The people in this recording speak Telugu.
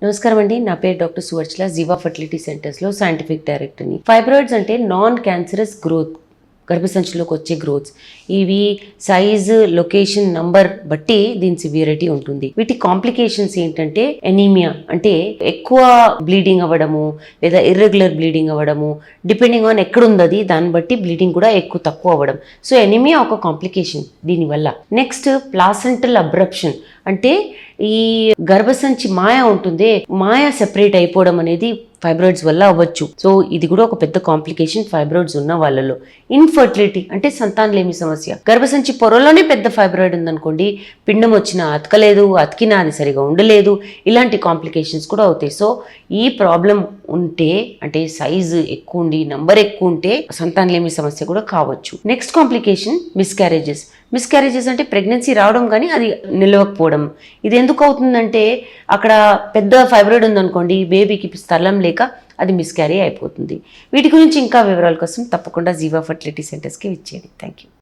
నమస్కారం అండి. నా పేరు డాక్టర్ సువర్చల, జీవా ఫర్టిలిటీ సెంటర్స్లో సైంటిఫిక్ డైరెక్టర్ని. ఫైబ్రాయిడ్స్ అంటే నాన్ క్యాన్సరస్ గ్రోత్, గర్భసంచిలోకి వచ్చే గ్రోత్స్. ఇవి సైజు, లొకేషన్, నంబర్ బట్టి దీని సివియరిటీ ఉంటుంది. వీటి కాంప్లికేషన్స్ ఏంటంటే ఎనీమియా, అంటే ఎక్కువ బ్లీడింగ్ అవ్వడము లేదా ఇర్రెగ్యులర్ బ్లీడింగ్ అవ్వడము, డిపెండింగ్ ఆన్ ఎక్కడుంది దాన్ని బట్టి బ్లీడింగ్ కూడా ఎక్కువ తక్కువ అవ్వడం. సో ఎనీమియా ఒక కాంప్లికేషన్ దీనివల్ల. నెక్స్ట్ ప్లాసెంటల్ అబ్రప్షన్, అంటే ఈ గర్భసంచి మాయ ఉంటుంది, మాయ సెపరేట్ అయిపోవడం అనేది ఫైబ్రాయిడ్స్ వల్ల అవ్వచ్చు. సో ఇది కూడా ఒక పెద్ద కాంప్లికేషన్ ఫైబ్రాయిడ్స్ ఉన్న వాళ్ళలో. ఇన్ఫర్టిలిటీ అంటే సంతానలేమి సమస్య. గర్భసంచి పొరలోనే పెద్ద ఫైబ్రాయిడ్ ఉందనుకోండి, పిండం వచ్చినా అతకలేదు, అతికినా అది సరిగా ఉండలేదు, ఇలాంటి కాంప్లికేషన్స్ కూడా అవుతాయి. సో ఈ ప్రాబ్లం ఉంటే, అంటే సైజు ఎక్కువ ఉండి నంబర్ ఎక్కువ ఉంటే సంతానలేమి సమస్య కూడా కావచ్చు. Next complication miscarriages. మిస్క్యారేజెస్ అంటే ప్రెగ్నెన్సీ రావడం కానీ అది నిలవకపోవడం. ఇది ఎందుకు అవుతుందంటే అక్కడ పెద్ద ఫైబ్రాయిడ్ ఉందనుకోండి, బేబీకి స్థలం లేక అది మిస్క్యారీ అయిపోతుంది. వీటి గురించి ఇంకా వివరాల కోసం తప్పకుండా జీవా ఫర్టిలిటీ సెంటర్స్కి ఇచ్చేయండి. Thank you.